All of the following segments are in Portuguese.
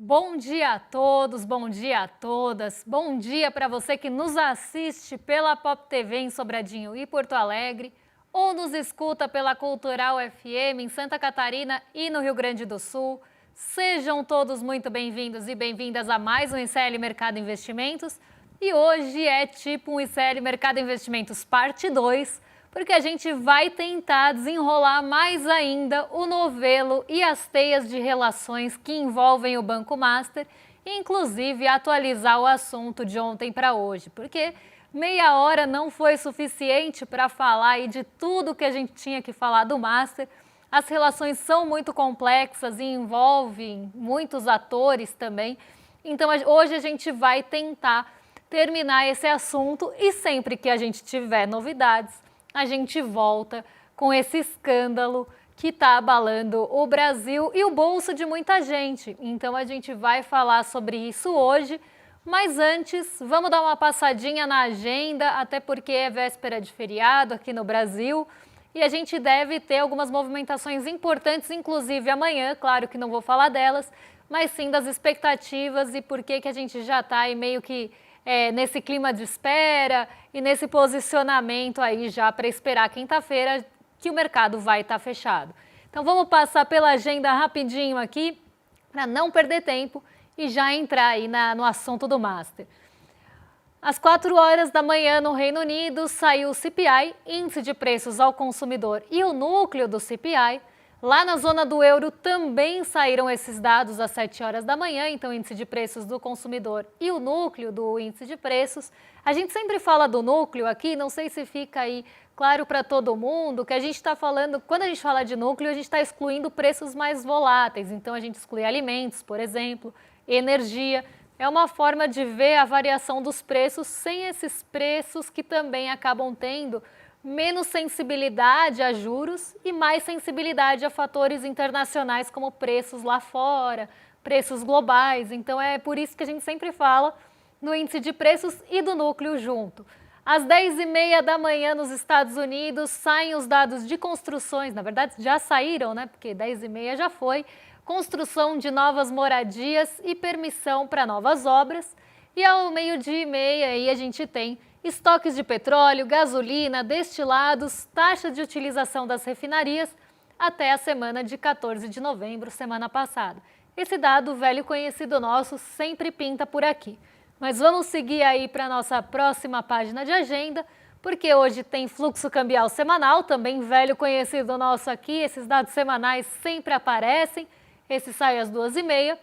Bom dia a todos, bom dia a todas, bom dia para você que nos assiste pela Pop TV em Sobradinho e Porto Alegre, ou nos escuta pela Cultural FM em Santa Catarina e no Rio Grande do Sul. Sejam todos muito bem-vindos e bem-vindas a mais um ICL Mercado Investimentos. E hoje é tipo um ICL Mercado Investimentos parte 2, porque a gente vai tentar desenrolar mais ainda o novelo e as teias de relações que envolvem o Banco Master, e inclusive atualizar o assunto de ontem para hoje, porque meia hora não foi suficiente para falar aí de tudo que a gente tinha que falar do Master. As relações são muito complexas e envolvem muitos atores também, então hoje a gente vai tentar terminar esse assunto e sempre que a gente tiver novidades, a gente volta com esse escândalo que está abalando o Brasil e o bolso de muita gente. Então a gente vai falar sobre isso hoje, mas antes vamos dar uma passadinha na agenda, até porque é véspera de feriado aqui no Brasil e a gente deve ter algumas movimentações importantes, inclusive amanhã, claro que não vou falar delas, mas sim das expectativas e por que a gente já está aí meio que nesse clima de espera e nesse posicionamento aí já para esperar quinta-feira que o mercado vai estar fechado. Então vamos passar pela agenda rapidinho aqui para não perder tempo e já entrar aí no assunto do Master. Às 4 horas da manhã no Reino Unido saiu o CPI, Índice de Preços ao Consumidor, e o núcleo do CPI. Lá na zona do euro também saíram esses dados às 7 horas da manhã, então o índice de preços do consumidor e o núcleo do índice de preços. A gente sempre fala do núcleo aqui, não sei se fica aí claro para todo mundo, que a gente está falando, quando a gente fala de núcleo, a gente está excluindo preços mais voláteis, então a gente exclui alimentos, por exemplo, energia. É uma forma de ver a variação dos preços sem esses preços que também acabam tendo menos sensibilidade a juros e mais sensibilidade a fatores internacionais como preços lá fora, preços globais. Então é por isso que a gente sempre fala no índice de preços e do núcleo junto. Às 10h30 da manhã nos Estados Unidos saem os dados de construções, na verdade já saíram, né? Porque 10h30 já foi, construção de novas moradias e permissão para novas obras. E ao 12h30 aí a gente tem estoques de petróleo, gasolina, destilados, taxa de utilização das refinarias até a semana de 14 de novembro, semana passada. Esse dado velho conhecido nosso sempre pinta por aqui. Mas vamos seguir aí para a nossa próxima página de agenda, porque hoje tem fluxo cambial semanal, também velho conhecido nosso aqui, esses dados semanais sempre aparecem, esse sai às 2h30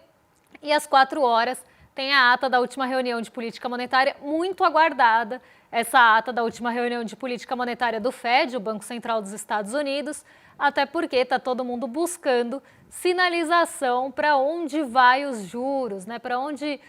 e às 4 horas tem a ata da última reunião de política monetária, muito aguardada, essa ata da última reunião de política monetária do FED, o Banco Central dos Estados Unidos, até porque está todo mundo buscando sinalização para onde vai os juros, né? Para onde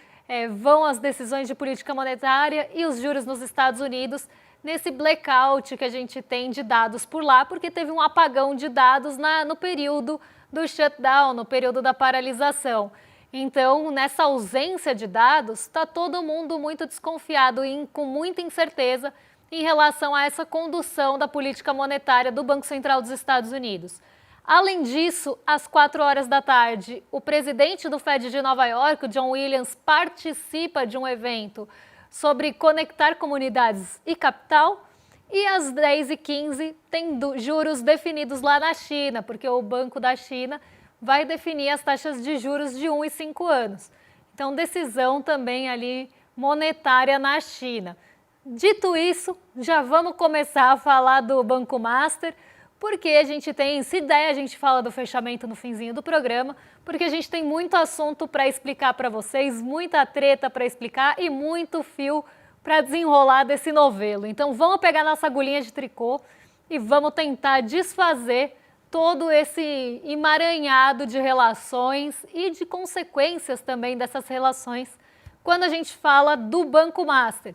vão as decisões de política monetária e os juros nos Estados Unidos, nesse blackout que a gente tem de dados por lá, porque teve um apagão de dados no período do shutdown, no período da paralisação. Então, nessa ausência de dados, está todo mundo muito desconfiado e com muita incerteza em relação a essa condução da política monetária do Banco Central dos Estados Unidos. Além disso, às 4 horas da tarde, o presidente do FED de Nova York, o John Williams, participa de um evento sobre conectar comunidades e capital. E às 10h15 tem juros definidos lá na China, porque o Banco da China vai definir as taxas de juros de 1 e 5 anos. Então, decisão também ali monetária na China. Dito isso, já vamos começar a falar do Banco Master, porque a gente tem, se der, a gente fala do fechamento no finzinho do programa, porque a gente tem muito assunto para explicar para vocês, muita treta para explicar e muito fio para desenrolar desse novelo. Então, vamos pegar nossa agulhinha de tricô e vamos tentar desfazer todo esse emaranhado de relações e de consequências também dessas relações quando a gente fala do Banco Master.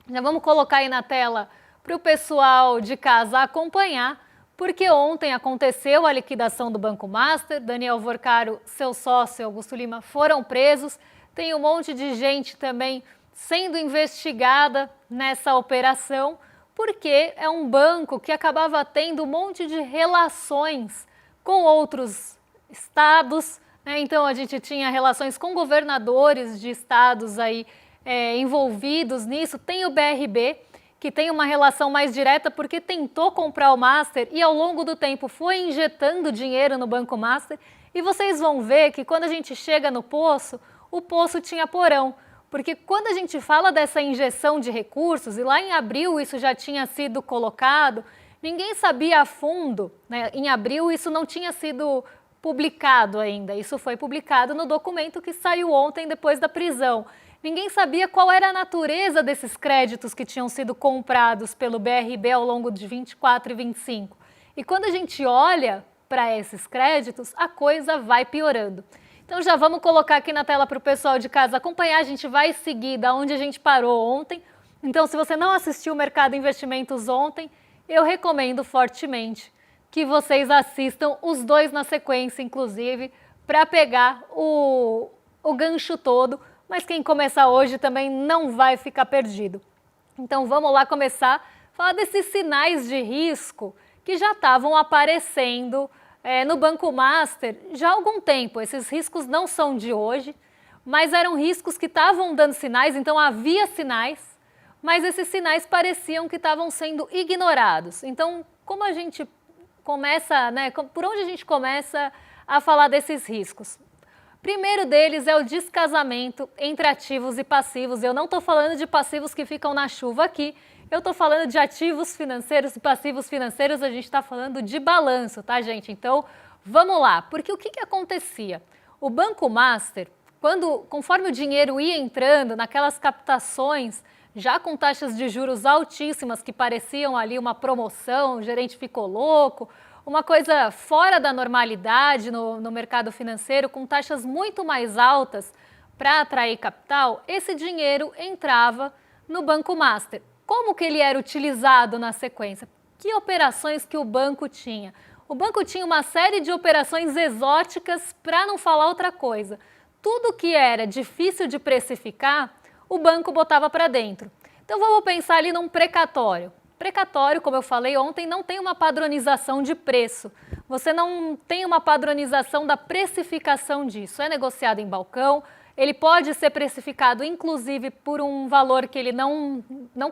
Já vamos colocar aí na tela para o pessoal de casa acompanhar, porque ontem aconteceu a liquidação do Banco Master, Daniel Vorcaro, seu sócio Augusto Lima foram presos, tem um monte de gente também sendo investigada nessa operação, porque é um banco que acabava tendo um monte de relações com outros estados, Então a gente tinha relações com governadores de estados aí envolvidos nisso. Tem o BRB, que tem uma relação mais direta porque tentou comprar o Master e ao longo do tempo foi injetando dinheiro no Banco Master. E vocês vão ver que quando a gente chega no poço, o poço tinha porão. Porque quando a gente fala dessa injeção de recursos, e lá em abril isso já tinha sido colocado, ninguém sabia a fundo, né? Em abril isso não tinha sido publicado ainda, isso foi publicado no documento que saiu ontem depois da prisão. Ninguém sabia qual era a natureza desses créditos que tinham sido comprados pelo BRB ao longo de 24 e 25. E quando a gente olha para esses créditos, a coisa vai piorando. Então já vamos colocar aqui na tela para o pessoal de casa acompanhar, a gente vai seguir da onde a gente parou ontem. Então se você não assistiu o Mercado Investimentos ontem, eu recomendo fortemente que vocês assistam os dois na sequência, inclusive, para pegar o gancho todo, mas quem começar hoje também não vai ficar perdido. Então vamos lá começar a falar desses sinais de risco que já estavam aparecendo no Banco Master já há algum tempo. Esses riscos não são de hoje, mas eram riscos que estavam dando sinais, então havia sinais, mas esses sinais pareciam que estavam sendo ignorados. Então, como a gente começa, por onde a gente começa a falar desses riscos? Primeiro deles é o descasamento entre ativos e passivos. Eu não estou falando de passivos que ficam na chuva aqui, eu estou falando de ativos financeiros e passivos financeiros, a gente está falando de balanço, tá, gente? Então, vamos lá, porque o que acontecia? O Banco Master, conforme o dinheiro ia entrando naquelas captações, já com taxas de juros altíssimas que pareciam ali uma promoção, o gerente ficou louco, uma coisa fora da normalidade no mercado financeiro, com taxas muito mais altas para atrair capital, esse dinheiro entrava no Banco Master. Como que ele era utilizado na sequência? Que operações que o banco tinha? O banco tinha uma série de operações exóticas, para não falar outra coisa. Tudo que era difícil de precificar, o banco botava para dentro. Então vamos pensar ali num precatório. Precatório, como eu falei ontem, não tem uma padronização de preço. Você não tem uma padronização da precificação disso. É negociado em balcão, ele pode ser precificado inclusive por um valor que ele não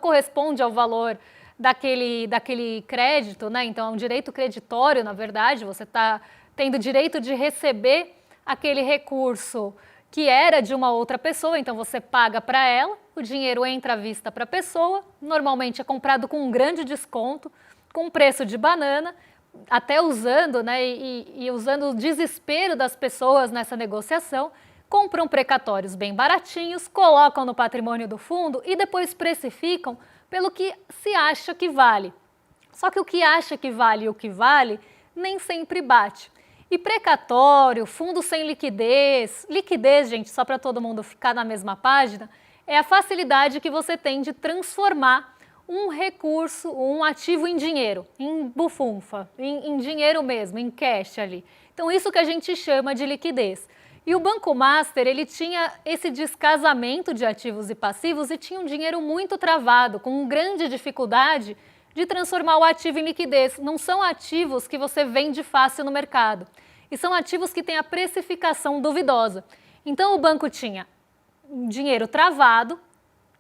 corresponde ao valor daquele crédito, né? Então é um direito creditório, na verdade, você está tendo direito de receber aquele recurso que era de uma outra pessoa, então você paga para ela, o dinheiro entra à vista para a pessoa, normalmente é comprado com um grande desconto, com preço de banana, até usando, e usando o desespero das pessoas nessa negociação, compram precatórios bem baratinhos, colocam no patrimônio do fundo e depois precificam pelo que se acha que vale. Só que o que acha que vale e o que vale nem sempre bate. E precatório, fundo sem liquidez, gente, só para todo mundo ficar na mesma página, é a facilidade que você tem de transformar um recurso, um ativo em dinheiro, em bufunfa, em dinheiro mesmo, em cash ali. Então isso que a gente chama de liquidez. E o Banco Master, ele tinha esse descasamento de ativos e passivos e tinha um dinheiro muito travado, com grande dificuldade de transformar o ativo em liquidez. Não são ativos que você vende fácil no mercado. E são ativos que têm a precificação duvidosa. Então o banco tinha dinheiro travado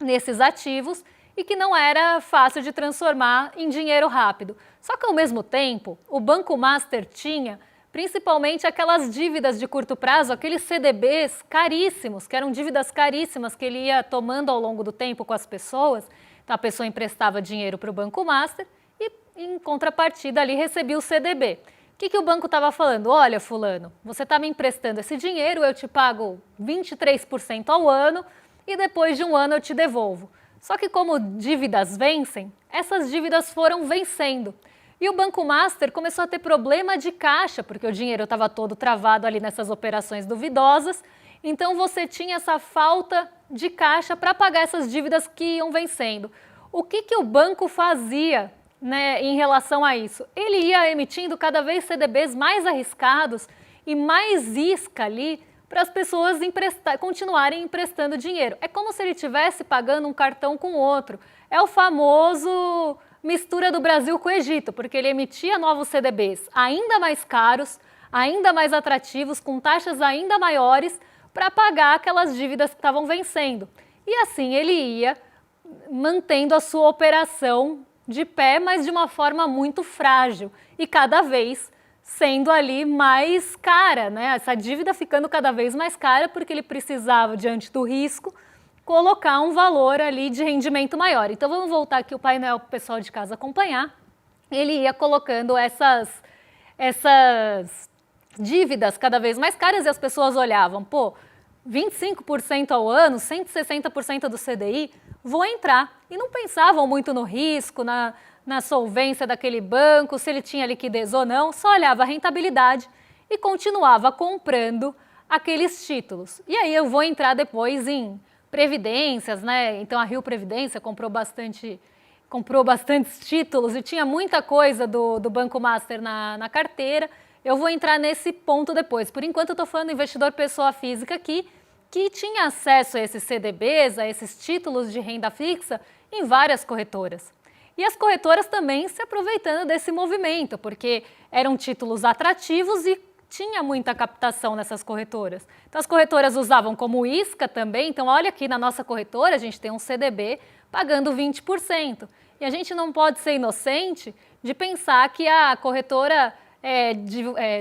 nesses ativos e que não era fácil de transformar em dinheiro rápido. Só que ao mesmo tempo, o Banco Master tinha principalmente aquelas dívidas de curto prazo, aqueles CDBs caríssimos, que eram dívidas caríssimas que ele ia tomando ao longo do tempo com as pessoas. Então a pessoa emprestava dinheiro para o Banco Master e em contrapartida ali recebia o CDB. O que o banco estava falando? Olha, fulano, você está me emprestando esse dinheiro, eu te pago 23% ao ano e depois de um ano eu te devolvo. Só que como dívidas vencem, essas dívidas foram vencendo. E o Banco Master começou a ter problema de caixa, porque o dinheiro estava todo travado ali nessas operações duvidosas. Então você tinha essa falta de caixa para pagar essas dívidas que iam vencendo. O que o banco fazia, em relação a isso? Ele ia emitindo cada vez CDBs mais arriscados e mais isca ali para as pessoas continuarem emprestando dinheiro. É como se ele estivesse pagando um cartão com outro. É o famoso mistura do Brasil com o Egito, porque ele emitia novos CDBs ainda mais caros, ainda mais atrativos, com taxas ainda maiores, para pagar aquelas dívidas que estavam vencendo. E assim ele ia mantendo a sua operação de pé, mas de uma forma muito frágil e cada vez sendo ali mais cara, né? Essa dívida ficando cada vez mais cara porque ele precisava, diante do risco, colocar um valor ali de rendimento maior. Então vamos voltar aqui o painel para o pessoal de casa acompanhar. Ele ia colocando essas dívidas cada vez mais caras e as pessoas olhavam, pô, 25% ao ano, 160% do CDI, vou entrar. E não pensavam muito no risco, na solvência daquele banco, se ele tinha liquidez ou não, só olhava a rentabilidade e continuava comprando aqueles títulos. E aí eu vou entrar depois em previdências, né? Então a Rio Previdência comprou bastantes títulos e tinha muita coisa do Banco Master na carteira. Eu vou entrar nesse ponto depois. Por enquanto eu estou falando investidor pessoa física aqui, que tinha acesso a esses CDBs, a esses títulos de renda fixa em várias corretoras. E as corretoras também se aproveitando desse movimento, porque eram títulos atrativos e tinha muita captação nessas corretoras. Então as corretoras usavam como isca também. Então olha aqui na nossa corretora, a gente tem um CDB pagando 20%. E a gente não pode ser inocente de pensar que a corretora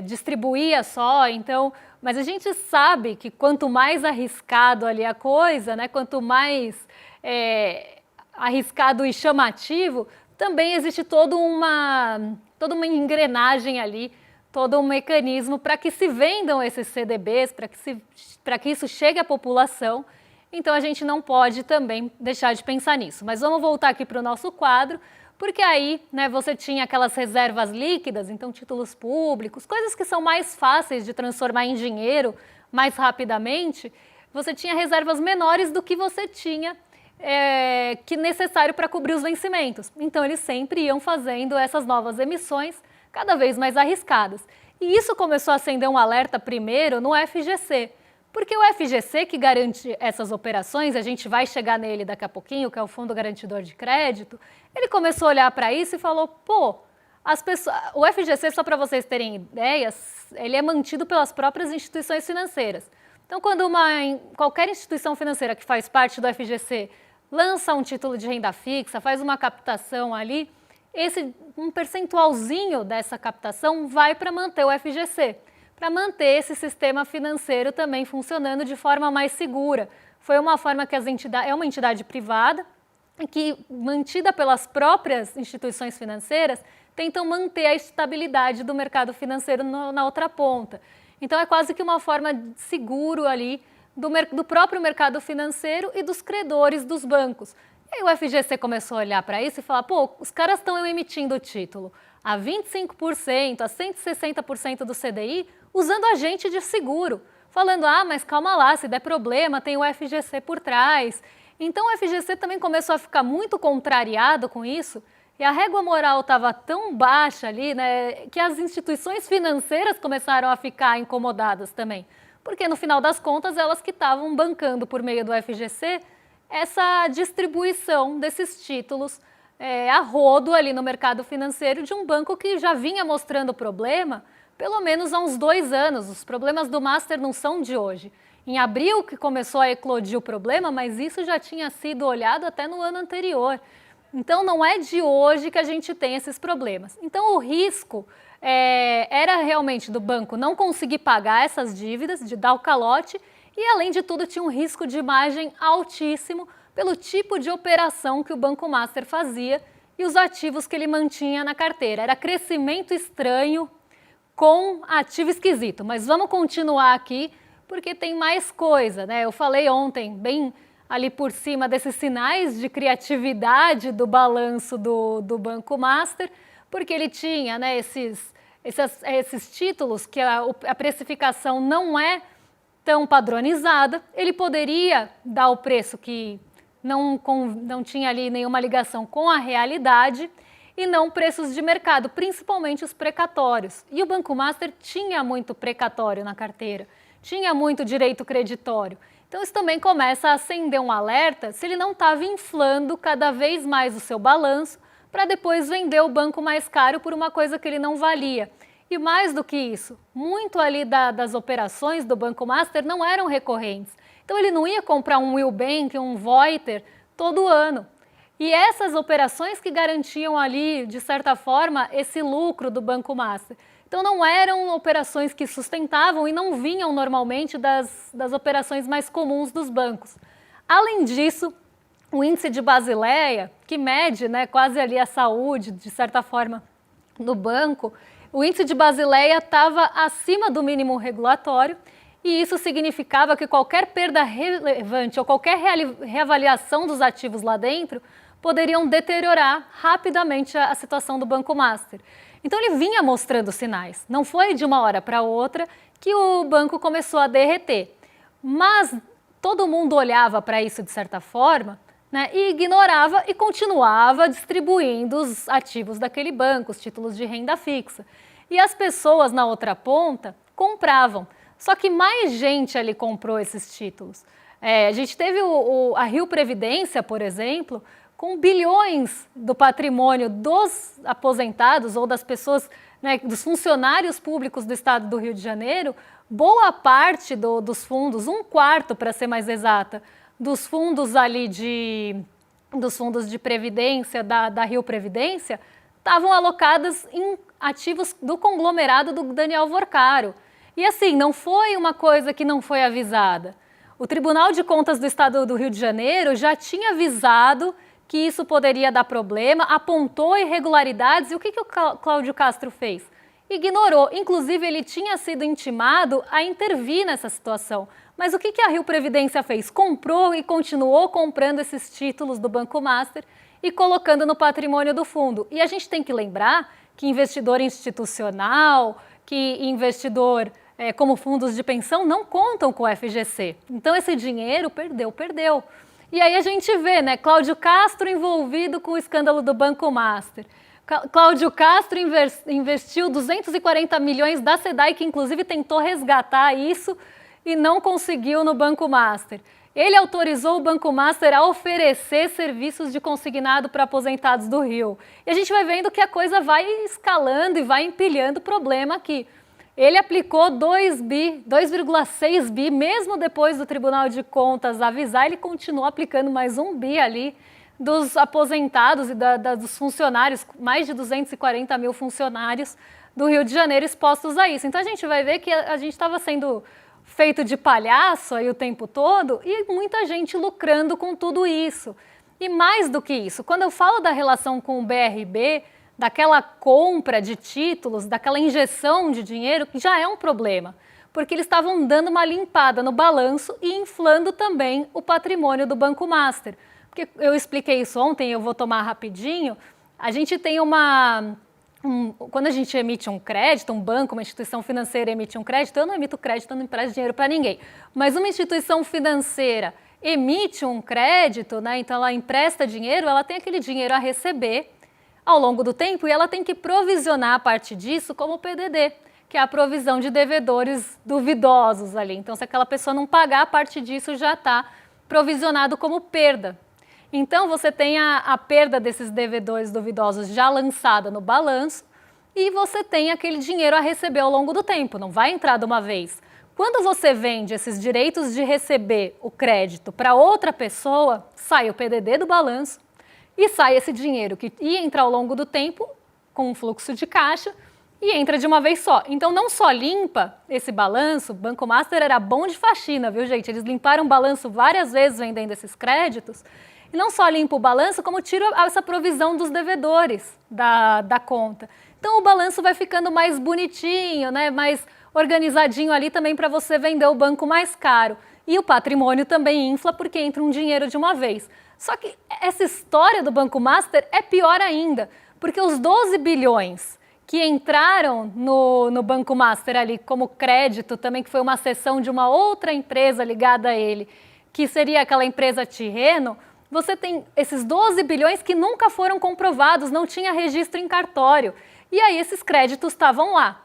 distribuía só, então, mas a gente sabe que quanto mais arriscado ali a coisa, né, quanto mais arriscado e chamativo, também existe toda uma engrenagem ali, todo um mecanismo para que se vendam esses CDBs, para que isso chegue à população. Então a gente não pode também deixar de pensar nisso. Mas vamos voltar aqui para o nosso quadro, porque aí, né, você tinha aquelas reservas líquidas, então títulos públicos, coisas que são mais fáceis de transformar em dinheiro mais rapidamente, você tinha reservas menores do que você tinha que necessário para cobrir os vencimentos. Então eles sempre iam fazendo essas novas emissões cada vez mais arriscadas. E isso começou a acender um alerta primeiro no FGC, porque o FGC que garante essas operações, a gente vai chegar nele daqui a pouquinho, que é o Fundo Garantidor de Crédito, ele começou a olhar para isso e falou, pô, o FGC, só para vocês terem ideias, ele é mantido pelas próprias instituições financeiras. Então, quando qualquer instituição financeira que faz parte do FGC lança um título de renda fixa, faz uma captação ali, um percentualzinho dessa captação vai para manter o FGC, para manter esse sistema financeiro também funcionando de forma mais segura. Foi uma forma que é uma entidade privada que, mantida pelas próprias instituições financeiras, tentam manter a estabilidade do mercado financeiro na outra ponta. Então é quase que uma forma de seguro ali do próprio mercado financeiro e dos credores dos bancos. E aí o FGC começou a olhar para isso e falar, pô, os caras estão emitindo o título a 25%, a 160% do CDI, usando agente de seguro, falando, mas calma lá, se der problema, tem o FGC por trás. Então o FGC também começou a ficar muito contrariado com isso, e a régua moral estava tão baixa ali, né, que as instituições financeiras começaram a ficar incomodadas também, porque no final das contas elas que estavam bancando por meio do FGC essa distribuição desses títulos a rodo ali no mercado financeiro de um banco que já vinha mostrando problema pelo menos há uns 2 anos. Os problemas do Master não são de hoje. Em abril que começou a eclodir o problema, mas isso já tinha sido olhado até no ano anterior. Então não é de hoje que a gente tem esses problemas. Então o risco era realmente do banco não conseguir pagar essas dívidas, de dar o calote, e além de tudo tinha um risco de imagem altíssimo pelo tipo de operação que o Banco Master fazia e os ativos que ele mantinha na carteira. Era crescimento estranho com ativo esquisito. Mas vamos continuar aqui, porque tem mais coisa, né? Eu falei ontem, bem ali por cima, desses sinais de criatividade do balanço do Banco Master, porque ele tinha, né, esses títulos que a precificação não é tão padronizada. Ele poderia dar o preço que não tinha ali nenhuma ligação com a realidade e não preços de mercado, principalmente os precatórios. E o Banco Master tinha muito precatório na carteira, tinha muito direito creditório. Então isso também começa a acender um alerta se ele não estava inflando cada vez mais o seu balanço para depois vender o banco mais caro por uma coisa que ele não valia. E mais do que isso, muito ali das operações do Banco Master não eram recorrentes. Então ele não ia comprar um Willbank, um Voiter todo ano. E essas operações que garantiam ali, de certa forma, esse lucro do Banco Master. Então não eram operações que sustentavam e não vinham normalmente das operações mais comuns dos bancos. Além disso, o índice de Basileia, que mede, né, quase ali a saúde, de certa forma, do banco, o índice de Basileia estava acima do mínimo regulatório e isso significava que qualquer perda relevante ou qualquer reavaliação dos ativos lá dentro poderiam deteriorar rapidamente a situação do Banco Master. Então ele vinha mostrando sinais, não foi de uma hora para outra que o banco começou a derreter, mas todo mundo olhava para isso de certa forma, né, e ignorava e continuava distribuindo os ativos daquele banco, os títulos de renda fixa. E as pessoas na outra ponta compravam, só que mais gente ali comprou esses títulos. A gente teve a Rio Previdência, por exemplo, com bilhões do patrimônio dos aposentados ou das pessoas, né, dos funcionários públicos do estado do Rio de Janeiro, boa parte dos fundos, um quarto para ser mais exata, dos fundos ali dos fundos de previdência da Rio Previdência, estavam alocadas em ativos do conglomerado do Daniel Vorcaro. E assim, não foi uma coisa que não foi avisada. O Tribunal de Contas do Estado do Rio de Janeiro já tinha avisado que isso poderia dar problema, apontou irregularidades e o que o Cláudio Castro fez? Ignorou. Inclusive, ele tinha sido intimado a intervir nessa situação. Mas o que a Rio Previdência fez? Comprou e continuou comprando esses títulos do Banco Master e colocando no patrimônio do fundo. E a gente tem que lembrar que investidor institucional, que investidor como fundos de pensão não contam com o FGC. Então, esse dinheiro perdeu. E aí a gente vê, né, Cláudio Castro envolvido com o escândalo do Banco Master. Cláudio Castro investiu 240 milhões da SEDAI, que inclusive tentou resgatar isso e não conseguiu no Banco Master. Ele autorizou o Banco Master a oferecer serviços de consignado para aposentados do Rio. E a gente vai vendo que a coisa vai escalando e vai empilhando problema aqui. Ele aplicou 2,6 bi, mesmo depois do Tribunal de Contas avisar, ele continuou aplicando mais 1 bi ali dos aposentados e dos funcionários, mais de 240 mil funcionários do Rio de Janeiro expostos a isso. Então a gente vai ver que a gente estava sendo feito de palhaço aí o tempo todo e muita gente lucrando com tudo isso. E mais do que isso, quando eu falo da relação com o BRB, daquela compra de títulos, daquela injeção de dinheiro, que já é um problema, porque eles estavam dando uma limpada no balanço e inflando também o patrimônio do Banco Master. Porque eu expliquei isso ontem, eu vou tomar rapidinho, a gente tem quando a gente emite um crédito, um banco, uma instituição financeira emite um crédito, eu não emito crédito, eu não empresto dinheiro para ninguém, mas uma instituição financeira emite um crédito, né, então ela empresta dinheiro, ela tem aquele dinheiro a receber ao longo do tempo e ela tem que provisionar a parte disso como PDD, que é a provisão de devedores duvidosos ali. Então, se aquela pessoa não pagar, a parte disso já está provisionado como perda. Então, você tem a perda desses devedores duvidosos já lançada no balanço e você tem aquele dinheiro a receber ao longo do tempo, não vai entrar de uma vez. Quando você vende esses direitos de receber o crédito para outra pessoa, sai o PDD do balanço e sai esse dinheiro que ia entrar ao longo do tempo com um fluxo de caixa e entra de uma vez só. Então, não só limpa esse balanço, o Banco Master era bom de faxina, viu, gente? Eles limparam o balanço várias vezes vendendo esses créditos e não só limpa o balanço, como tira essa provisão dos devedores da conta. Então, o balanço vai ficando mais bonitinho, né? Mais organizadinho ali também para você vender o banco mais caro. E o patrimônio também infla porque entra um dinheiro de uma vez. Só que essa história do Banco Master é pior ainda, porque os 12 bilhões que entraram no Banco Master ali como crédito também, que foi uma cessão de uma outra empresa ligada a ele, que seria aquela empresa Tirreno, você tem esses 12 bilhões que nunca foram comprovados, não tinha registro em cartório. E aí esses créditos estavam lá.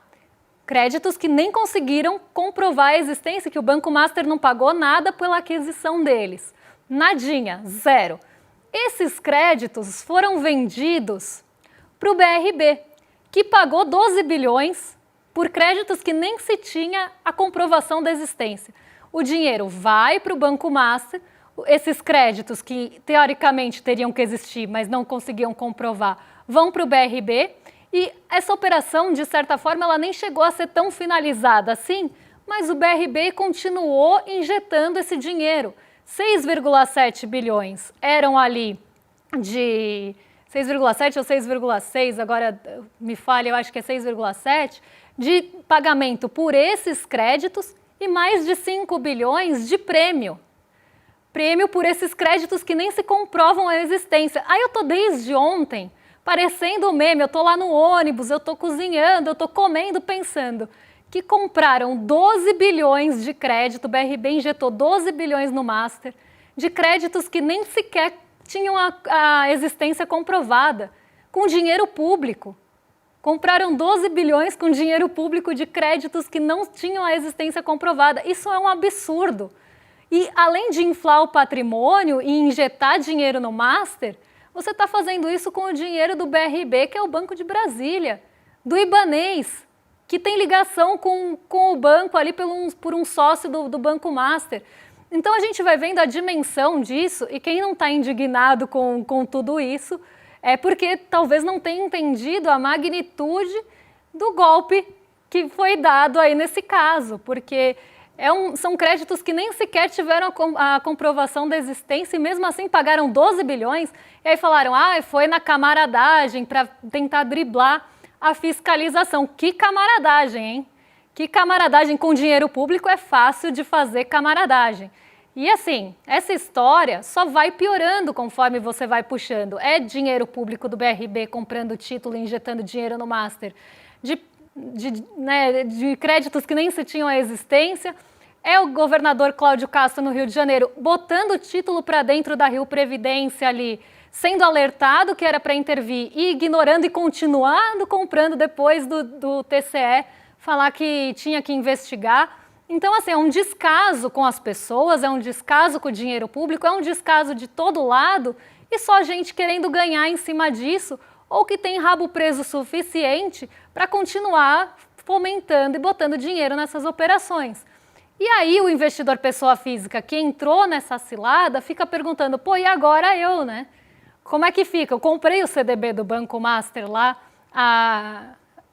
Créditos que nem conseguiram comprovar a existência, que o Banco Master não pagou nada pela aquisição deles. Nadinha, zero. Esses créditos foram vendidos para o BRB, que pagou 12 bilhões por créditos que nem se tinha a comprovação da existência. O dinheiro vai para o Banco Master, esses créditos que teoricamente teriam que existir, mas não conseguiam comprovar, vão para o BRB, e essa operação, de certa forma, ela nem chegou a ser tão finalizada assim, mas o BRB continuou injetando esse dinheiro. 6,7 bilhões eram ali de 6,7 ou 6,6, agora me falha, eu acho que é 6,7, de pagamento por esses créditos e mais de 5 bilhões de prêmio. Prêmio por esses créditos que nem se comprovam a existência. Aí eu tô desde ontem parecendo um meme, eu tô lá no ônibus, eu tô cozinhando, eu tô comendo, pensando que compraram 12 bilhões de crédito, o BRB injetou 12 bilhões no Master, de créditos que nem sequer tinham a existência comprovada, com dinheiro público. Compraram 12 bilhões com dinheiro público de créditos que não tinham a existência comprovada. Isso é um absurdo. E além de inflar o patrimônio e injetar dinheiro no Master, você está fazendo isso com o dinheiro do BRB, que é o Banco de Brasília, do Ibanez, que tem ligação com o banco ali por um sócio do Banco Master. Então a gente vai vendo a dimensão disso, e quem não está indignado com tudo isso é porque talvez não tenha entendido a magnitude do golpe que foi dado aí nesse caso, porque são créditos que nem sequer tiveram a comprovação da existência e mesmo assim pagaram 12 bilhões, e aí falaram, foi na camaradagem para tentar driblar a fiscalização. Que camaradagem, hein? Que camaradagem com dinheiro público, é fácil de fazer camaradagem. E assim, essa história só vai piorando conforme você vai puxando. É dinheiro público do BRB comprando título e injetando dinheiro no Master, de créditos que nem se tinham a existência. É o governador Cláudio Castro no Rio de Janeiro botando o título para dentro da Rio Previdência ali, sendo alertado que era para intervir e ignorando e continuando comprando depois do TCE falar que tinha que investigar. Então, assim, é um descaso com as pessoas, é um descaso com o dinheiro público, é um descaso de todo lado e só gente querendo ganhar em cima disso ou que tem rabo preso suficiente para continuar fomentando e botando dinheiro nessas operações. E aí o investidor pessoa física que entrou nessa cilada fica perguntando, e agora eu, né? Como é que fica? Eu comprei o CDB do Banco Master lá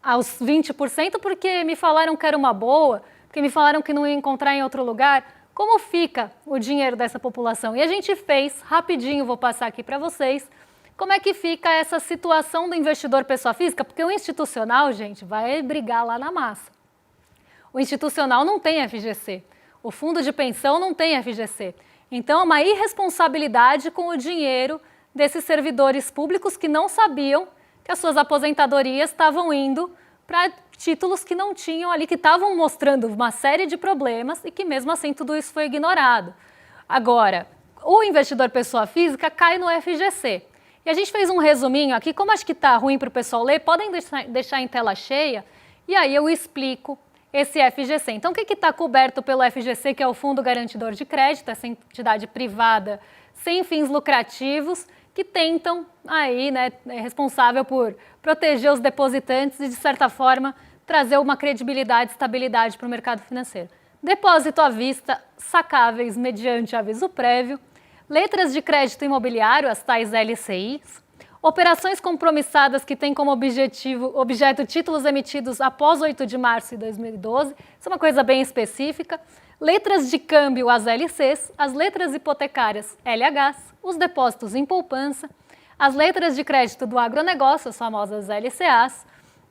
aos 20% porque me falaram que era uma boa, porque me falaram que não ia encontrar em outro lugar. Como fica o dinheiro dessa população? E a gente fez, rapidinho, vou passar aqui para vocês, como é que fica essa situação do investidor pessoa física, porque o institucional, gente, vai brigar lá na massa. O institucional não tem FGC, o fundo de pensão não tem FGC. Então, é uma irresponsabilidade com o dinheiro desses servidores públicos que não sabiam que as suas aposentadorias estavam indo para títulos que não tinham ali, que estavam mostrando uma série de problemas e que mesmo assim tudo isso foi ignorado. Agora, o investidor pessoa física cai no FGC. E a gente fez um resuminho aqui, como acho que está ruim para o pessoal ler, podem deixar em tela cheia e aí eu explico esse FGC. Então, o que está coberto pelo FGC, que é o Fundo Garantidor de Crédito, essa entidade privada sem fins lucrativos, que tentam aí, né, é responsável por proteger os depositantes e, de certa forma, trazer uma credibilidade e estabilidade para o mercado financeiro. Depósito à vista, sacáveis mediante aviso prévio, letras de crédito imobiliário, as tais LCIs, operações compromissadas que têm como objeto títulos emitidos após 8 de março de 2012, isso é uma coisa bem específica, letras de câmbio, as LCs, as letras hipotecárias, LHs, os depósitos em poupança, as letras de crédito do agronegócio, as famosas LCAs,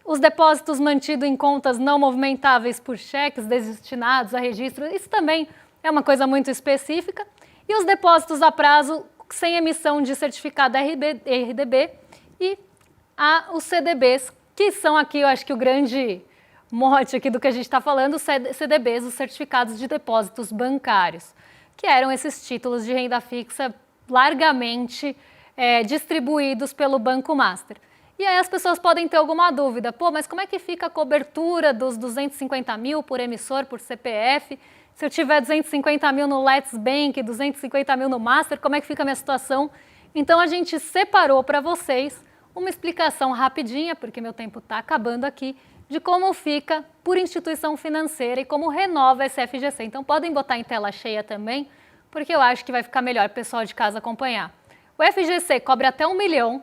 os depósitos mantidos em contas não movimentáveis por cheques destinados a registro, isso também é uma coisa muito específica, e os depósitos a prazo sem emissão de certificado RDB e os CDBs, que são aqui, eu acho que o grande mote aqui do que a gente está falando, os CDBs, os certificados de depósitos bancários, que eram esses títulos de renda fixa largamente distribuídos pelo Banco Master. E aí as pessoas podem ter alguma dúvida, mas como é que fica a cobertura dos 250 mil por emissor, por CPF? Se eu tiver 250 mil no Let's Bank, 250 mil no Master, como é que fica a minha situação? Então a gente separou para vocês uma explicação rapidinha, porque meu tempo está acabando aqui, de como fica por instituição financeira e como renova esse FGC. Então podem botar em tela cheia também, porque eu acho que vai ficar melhor para o pessoal de casa acompanhar. O FGC cobre até 1 milhão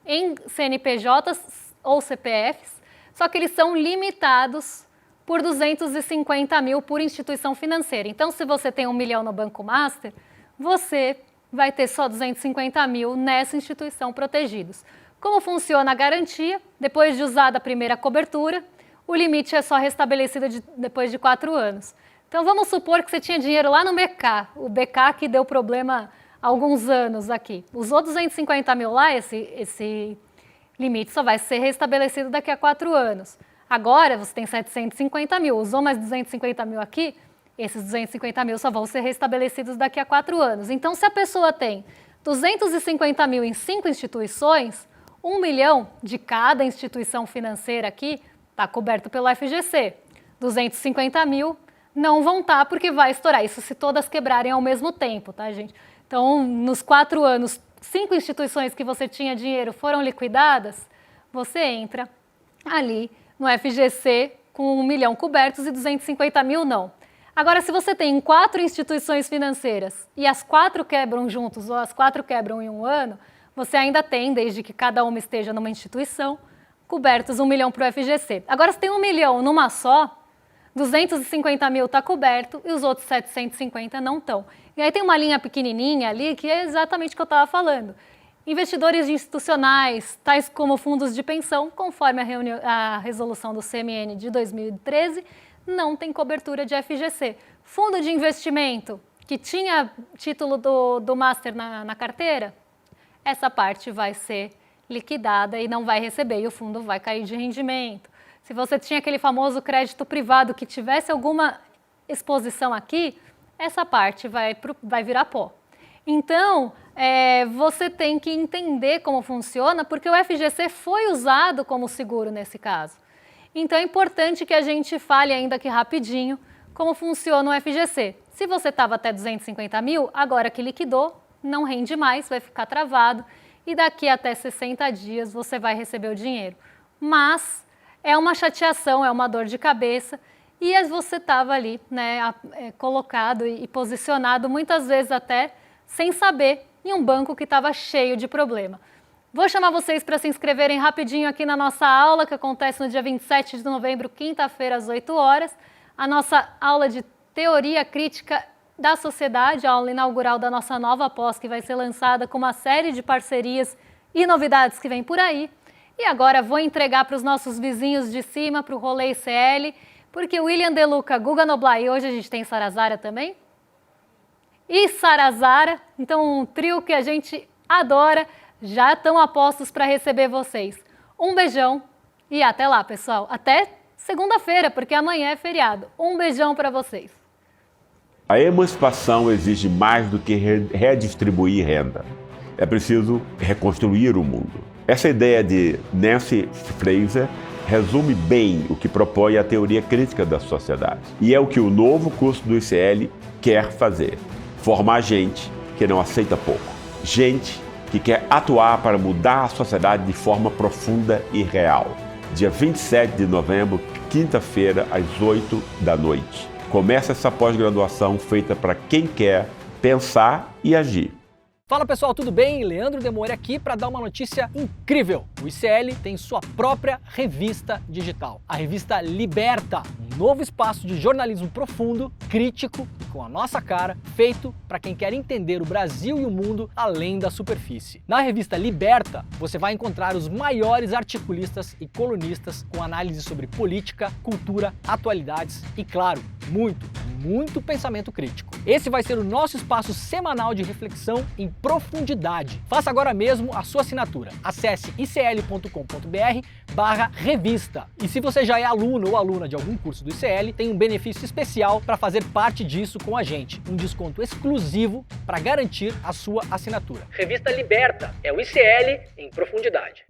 em CNPJs ou CPFs, só que eles são limitados por 250 mil por instituição financeira. Então, se você tem 1 milhão no Banco Master, você vai ter só 250 mil nessa instituição protegidos. Como funciona a garantia? Depois de usada a primeira cobertura, o limite é só restabelecido depois de 4 anos. Então, vamos supor que você tinha dinheiro lá no BK, o BK que deu problema há alguns anos aqui. Usou 250 mil lá, esse limite só vai ser restabelecido daqui a 4 anos. Agora, você tem 750 mil, usou mais 250 mil aqui, esses 250 mil só vão ser restabelecidos daqui a 4 anos. Então, se a pessoa tem 250 mil em 5 instituições, 1 milhão de cada instituição financeira aqui está coberto pelo FGC. 250 mil não vão estar porque vai estourar. Isso se todas quebrarem ao mesmo tempo, tá, gente? Então, nos 4 anos, 5 instituições que você tinha dinheiro foram liquidadas, você entra ali no FGC com 1 milhão cobertos e 250 mil não. Agora, se você tem 4 instituições financeiras e as 4 quebram juntos ou as 4 quebram em 1 ano, você ainda tem, desde que cada uma esteja numa instituição, cobertos 1 milhão para o FGC. Agora, se tem 1 milhão numa só, 250 mil está coberto e os outros 750 não estão. E aí tem uma linha pequenininha ali que é exatamente o que eu estava falando. Investidores institucionais, tais como fundos de pensão, conforme a resolução do CMN de 2013, não tem cobertura de FGC. Fundo de investimento que tinha título do Master na carteira, essa parte vai ser liquidada e não vai receber, e o fundo vai cair de rendimento. Se você tinha aquele famoso crédito privado que tivesse alguma exposição aqui, essa parte vai virar pó. Então, você tem que entender como funciona, porque o FGC foi usado como seguro nesse caso. Então, é importante que a gente fale ainda aqui rapidinho como funciona o FGC. Se você estava até 250 mil, agora que liquidou, não rende mais, vai ficar travado e daqui até 60 dias você vai receber o dinheiro. Mas é uma chateação, é uma dor de cabeça e você estava ali, né, colocado e posicionado muitas vezes até sem saber em um banco que estava cheio de problema. Vou chamar vocês para se inscreverem rapidinho aqui na nossa aula que acontece no dia 27 de novembro, quinta-feira, às 8 horas. A nossa aula de Teoria Crítica da Sociedade, a aula inaugural da nossa nova pós, que vai ser lançada com uma série de parcerias e novidades que vem por aí. E agora vou entregar para os nossos vizinhos de cima, para o Rolê ICL, porque William De Luca, Guga Noblar e hoje a gente tem Sarazara também. E Sarazara, então um trio que a gente adora, já estão a postos para receber vocês. Um beijão e até lá, pessoal. Até segunda-feira, porque amanhã é feriado. Um beijão para vocês. A emancipação exige mais do que redistribuir renda. É preciso reconstruir o mundo. Essa ideia de Nancy Fraser resume bem o que propõe a teoria crítica da sociedade. E é o que o novo curso do ICL quer fazer. Formar gente que não aceita pouco. Gente que quer atuar para mudar a sociedade de forma profunda e real. Dia 27 de novembro, quinta-feira, às 8 da noite. Começa essa pós-graduação feita para quem quer pensar e agir. Fala pessoal, tudo bem? Leandro Demore aqui para dar uma notícia incrível. O ICL tem sua própria revista digital, a revista Liberta, um novo espaço de jornalismo profundo, crítico e com a nossa cara, feito para quem quer entender o Brasil e o mundo além da superfície. Na revista Liberta, você vai encontrar os maiores articulistas e colunistas com análise sobre política, cultura, atualidades e, claro, muito pensamento crítico. Esse vai ser o nosso espaço semanal de reflexão em profundidade. Faça agora mesmo a sua assinatura. Acesse icl.com.br/revista. E se você já é aluno ou aluna de algum curso do ICL, tem um benefício especial para fazer parte disso com a gente. Um desconto exclusivo para garantir a sua assinatura. Revista Liberta é o ICL em profundidade.